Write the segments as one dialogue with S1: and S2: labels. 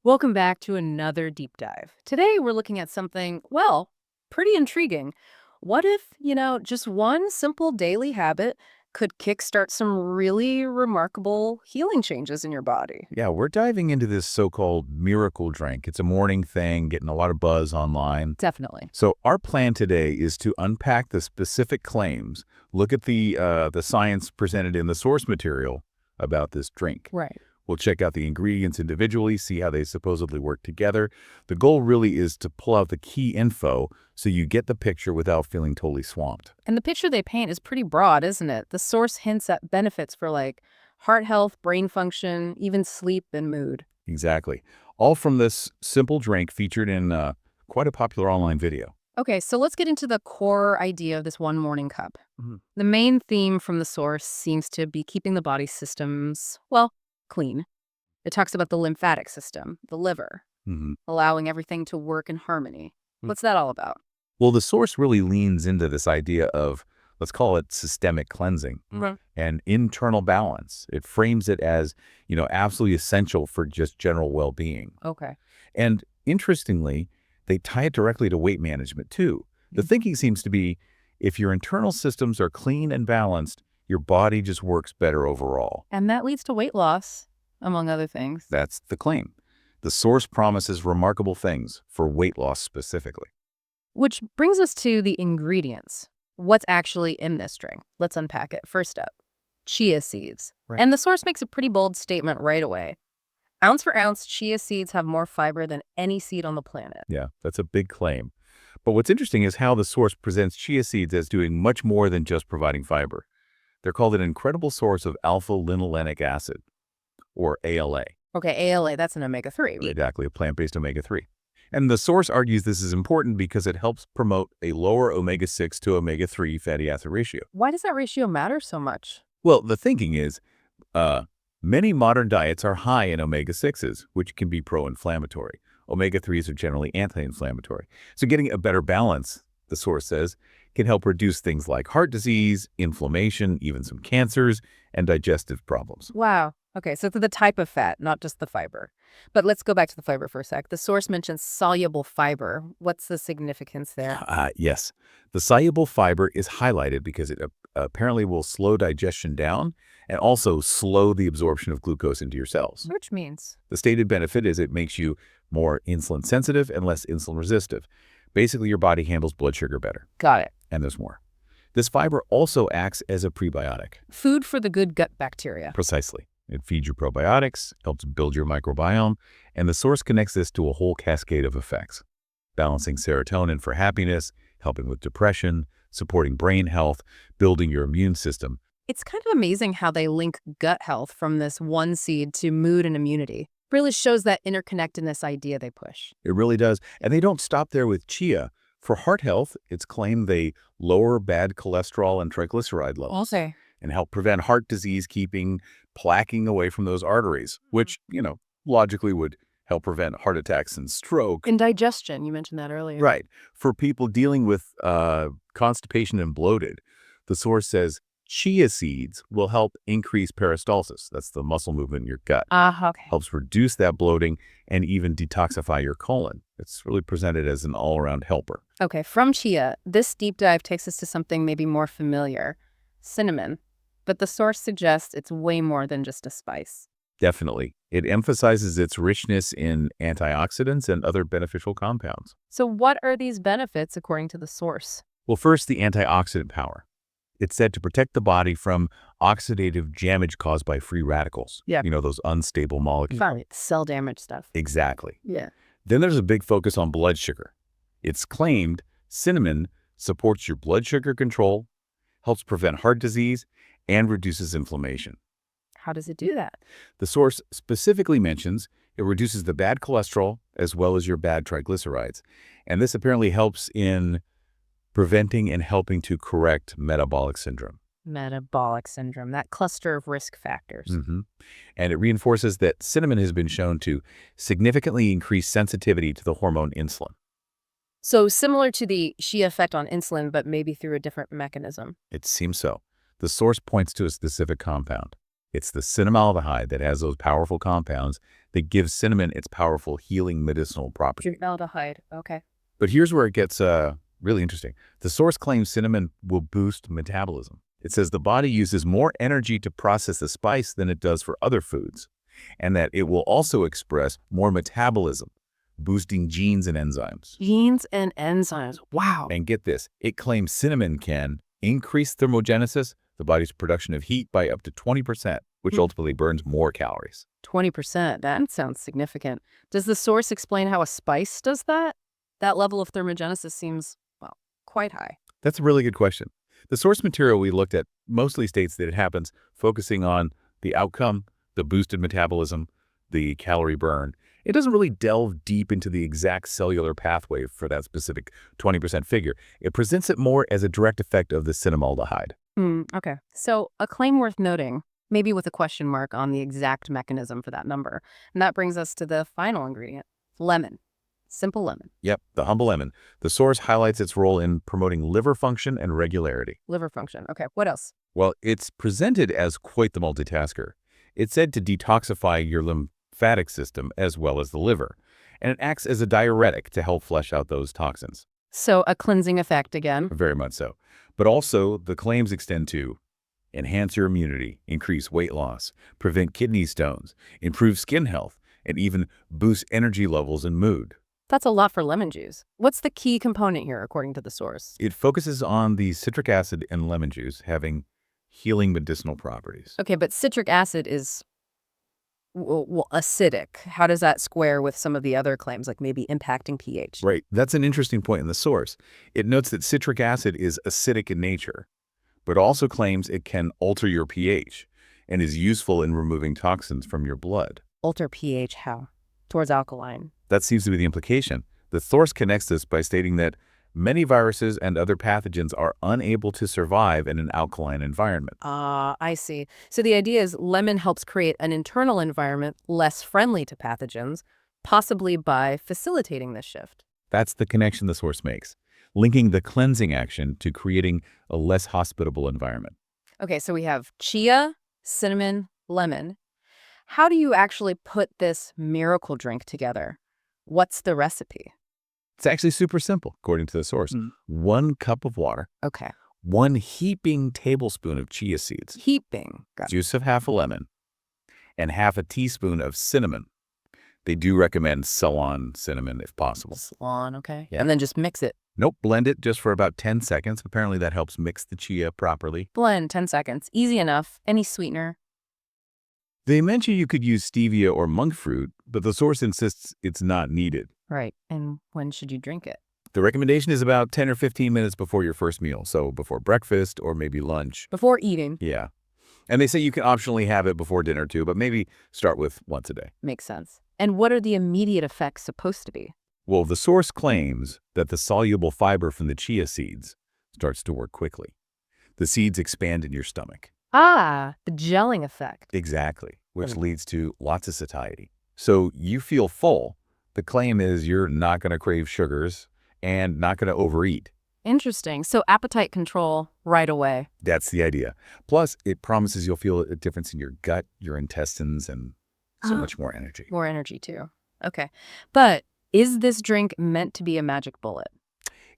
S1: Welcome back to another deep dive. Today we're looking at something, well, pretty intriguing. What if, just one simple daily habit could kickstart some really remarkable healing changes in your body?
S2: Yeah, we're diving into this so-called miracle drink. It's a morning thing, getting a lot of buzz online.
S1: Definitely.
S2: So our plan today is to unpack the specific claims, look at the science presented in the source material about this drink.
S1: Right.
S2: We'll check out the ingredients individually, see how they supposedly work together. The goal really is to pull out the key info so you get the picture without feeling totally swamped.
S1: And the picture they paint is pretty broad, isn't it? The source hints at benefits for like heart health, brain function, even sleep and mood.
S2: Exactly. All from this simple drink featured in quite a popular online video.
S1: Okay, so let's get into the core idea of this one morning cup.
S2: Mhm.
S1: The main theme from the source seems to be keeping the body systems, well, clean. It talks about the lymphatic system, the liver,
S2: Mhm.
S1: allowing everything to work in harmony.
S2: Mm.
S1: What's that all about?
S2: Well, the source really leans into this idea of, let's call it systemic cleansing
S1: Right.
S2: and internal balance. It frames it as, absolutely essential for just general well-being.
S1: Okay.
S2: And interestingly, they tie it directly to weight management too. The
S1: Mm.
S2: thinking seems to be if your internal systems are clean and balanced, your body just works better overall.
S1: And that leads to weight loss, among other things.
S2: That's the claim. The source promises remarkable things for weight loss specifically.
S1: Which brings us to the ingredients. What's actually in this drink? Let's unpack it. First up, chia seeds.
S2: Right.
S1: And the source makes a pretty bold statement right away. Ounce for ounce, chia seeds have more fiber than any seed on the planet.
S2: Yeah, that's a big claim. But what's interesting is how the source presents chia seeds as doing much more than just providing fiber. They're called an incredible source of alpha-linolenic acid, or ALA.
S1: Okay, ALA, that's an omega-3.
S2: Exactly, a plant-based omega-3. And the source argues this is important because it helps promote a lower omega-6 to omega-3 fatty acid ratio.
S1: Why does that ratio matter so much?
S2: Well, the thinking is uh, many modern diets are high in omega-6s, which can be pro-inflammatory. Omega-3s are generally anti-inflammatory. So getting a better balance, the source says, can help reduce things like heart disease, inflammation, even some cancers, and digestive problems.
S1: Wow. Okay, so it's the type of fat, not just the fiber. But let's go back to the fiber for a sec. The source mentions soluble fiber. What's the significance there?
S2: Yes, the soluble fiber is highlighted because it apparently will slow digestion down and also slow the absorption of glucose into your cells.
S1: Which means?
S2: The stated benefit is it makes you more insulin sensitive and less insulin resistive. Basically, your body handles blood sugar better.
S1: Got it.
S2: And there's more. This fiber also acts as a prebiotic.
S1: Food for the good gut bacteria.
S2: Precisely. It feeds your probiotics, helps build your microbiome, and the source connects this to a whole cascade of effects. Balancing serotonin for happiness, helping with depression, supporting brain health, building your immune system.
S1: It's kind of amazing how they link gut health from this one seed to mood and immunity. Really shows that interconnectedness idea they push.
S2: It really does. And they don't stop there with chia. For heart health, it's claimed they lower bad cholesterol and triglyceride levels
S1: Okay.
S2: and help prevent heart disease, keeping plaquing away from those arteries, which, logically would help prevent heart attacks and stroke.
S1: And digestion, you mentioned that earlier.
S2: Right. For people dealing with constipation and bloated, the source says chia seeds will help increase peristalsis. That's the muscle movement in your gut.
S1: Okay.
S2: Helps reduce that bloating and even detoxify your colon. It's really presented as an all-around helper.
S1: Okay, from chia, this deep dive takes us to something maybe more familiar, cinnamon. But the source suggests it's way more than just a spice.
S2: Definitely. It emphasizes its richness in antioxidants and other beneficial compounds.
S1: So what are these benefits according to the source?
S2: Well, first, the antioxidant power. It's said to protect the body from oxidative damage caused by free radicals.
S1: Yeah.
S2: Those unstable molecules.
S1: Finally, cell damage stuff.
S2: Exactly.
S1: Yeah.
S2: Then there's a big focus on blood sugar. It's claimed cinnamon supports your blood sugar control, helps prevent heart disease, and reduces inflammation.
S1: How does it do that?
S2: The source specifically mentions it reduces the bad cholesterol as well as your bad triglycerides. And this apparently helps in preventing and helping to correct metabolic syndrome.
S1: Metabolic syndrome, that cluster of risk factors.
S2: And it reinforces that cinnamon has been shown to significantly increase sensitivity to the hormone insulin.
S1: So similar to the Chia effect on insulin, but maybe through a different mechanism.
S2: It seems so. The source points to a specific compound. It's the cinnamaldehyde that has those powerful compounds that gives cinnamon its powerful healing medicinal property.
S1: Formaldehyde. Okay.
S2: But here's where it gets really interesting. The source claims cinnamon will boost metabolism. It says the body uses more energy to process the spice than it does for other foods, and that it will also express more metabolism, boosting genes and enzymes.
S1: Genes and enzymes. Wow.
S2: And get this, it claims cinnamon can increase thermogenesis, the body's production of heat, by up to 20%, which ultimately burns more calories.
S1: 20%. That sounds significant. Does the source explain how a spice does that? That level of thermogenesis seems, well, quite high.
S2: That's a really good question. The source material we looked at mostly states that it happens focusing on the outcome, the boosted metabolism, the calorie burn. It doesn't really delve deep into the exact cellular pathway for that specific 20% figure. It presents it more as a direct effect of the cinnamaldehyde.
S1: Okay. So a claim worth noting, maybe with a question mark on the exact mechanism for that number. And that brings us to the final ingredient, lemon. Simple lemon.
S2: Yep, the humble lemon. The source highlights its role in promoting liver function and regularity.
S1: Liver function. Okay. What else?
S2: Well, it's presented as quite the multitasker. It's said to detoxify your lymphatic system as well as the liver, and it acts as a diuretic to help flush out those toxins.
S1: So a cleansing effect again.
S2: Very much so. But also, the claims extend to enhance your immunity, increase weight loss, prevent kidney stones, improve skin health, and even boost energy levels and mood.
S1: That's a lot for lemon juice. What's the key component here, according to the source?
S2: It focuses on the citric acid in lemon juice having healing medicinal properties.
S1: Okay, but citric acid is well, acidic. How does that square with some of the other claims, like maybe impacting pH?
S2: Right. That's an interesting point in the source. It notes that citric acid is acidic in nature, but also claims it can alter your pH and is useful in removing toxins from your blood.
S1: Alter pH how? Towards alkaline.
S2: That seems to be the implication. The source connects this by stating that many viruses and other pathogens are unable to survive in an alkaline environment.
S1: I see. So the idea is lemon helps create an internal environment less friendly to pathogens, possibly by facilitating this shift.
S2: That's the connection the source makes, linking the cleansing action to creating a less hospitable environment.
S1: Okay, so we have chia, cinnamon, lemon. How do you actually put this miracle drink together? What's the recipe?
S2: It's actually super simple, according to the source. 1 cup of water,
S1: Okay.
S2: 1 heaping tablespoon of chia seeds,
S1: Heaping. Got it.
S2: juice of half a lemon, and half a teaspoon of cinnamon. They do recommend Ceylon cinnamon if possible.
S1: Salon, okay.
S2: Yeah.
S1: And then just mix it.
S2: Nope, blend it just for about 10 seconds. Apparently that helps mix the chia properly.
S1: Blend 10 seconds. Easy enough. Any sweetener?
S2: They mention you could use stevia or monk fruit, but the source insists it's not needed.
S1: Right. And when should you drink it?
S2: The recommendation is about 10 or 15 minutes before your first meal, so before breakfast or maybe lunch.
S1: Before eating.
S2: Yeah. And they say you can optionally have it before dinner too, but maybe start with once a day.
S1: Makes sense. And what are the immediate effects supposed to be?
S2: Well, the source claims that the soluble fiber from the chia seeds starts to work quickly. The seeds expand in your stomach.
S1: Ah, the gelling effect.
S2: Exactly, which leads to lots of satiety. So you feel full. The claim is you're not going to crave sugars and not going to overeat.
S1: Interesting. So appetite control right away.
S2: That's the idea. Plus, it promises you'll feel a difference in your gut, your intestines, and so much more energy.
S1: More energy too. Okay. But is this drink meant to be a magic bullet?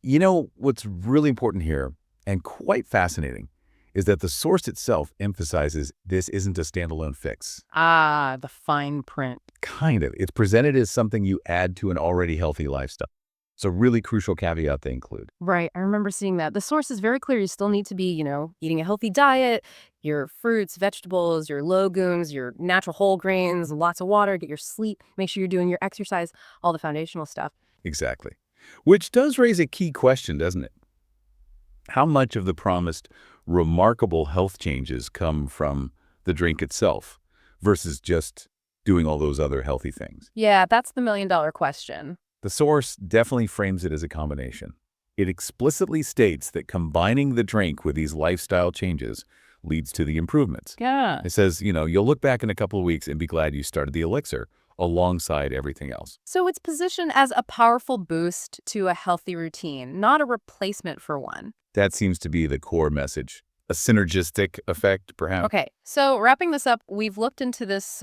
S2: You know, what's really important here, and quite fascinating, is that the source itself emphasizes this isn't a standalone fix.
S1: Ah, the fine print.
S2: Kind of. It's presented as something you add to an already healthy lifestyle. It's a really crucial caveat they include.
S1: Right. I remember seeing that. The source is very clear. You still need to be, eating a healthy diet, your fruits, vegetables, your legumes, your natural whole grains, lots of water, get your sleep, make sure you're doing your exercise, all the foundational stuff.
S2: Exactly. Which does raise a key question, doesn't it? How much of the promised remarkable health changes come from the drink itself versus just doing all those other healthy things?
S1: Yeah, that's the million-dollar question.
S2: The source definitely frames it as a combination. It explicitly states that combining the drink with these lifestyle changes leads to the improvements.
S1: Yeah.
S2: It says, you'll look back in a couple of weeks and be glad you started the Elixir alongside everything else.
S1: So it's positioned as a powerful boost to a healthy routine, not a replacement for one.
S2: That seems to be the core message a synergistic effect, perhaps?
S1: Okay, so wrapping this up, we've looked into this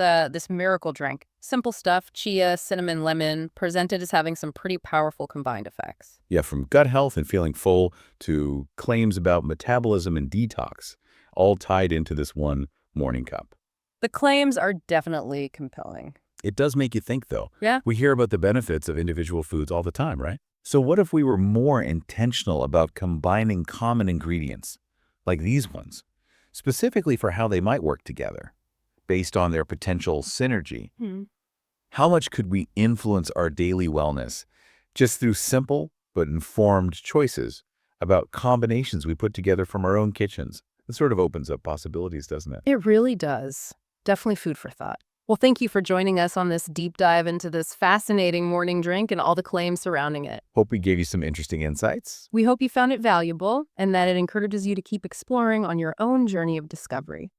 S1: miracle drink. Simple stuff, chia, cinnamon, lemon, presented as having some pretty powerful combined effects.
S2: Yeah, from gut health and feeling full to claims about metabolism and detox, all tied into this one morning cup.
S1: The claims are definitely compelling.
S2: It does make you think, though.
S1: Yeah.
S2: We hear about the benefits of individual foods all the time, right? So what if we were more intentional about combining common ingredients, like these ones, specifically for how they might work together, based on their potential synergy? How much could we influence our daily wellness just through simple but informed choices about combinations we put together from our own kitchens? It sort of opens up possibilities, doesn't it?
S1: It really does. Definitely food for thought. Well, thank you for joining us on this deep dive into this fascinating morning drink and all the claims surrounding it.
S2: Hope we gave you some interesting insights.
S1: We hope you found it valuable and that it encourages you to keep exploring on your own journey of discovery.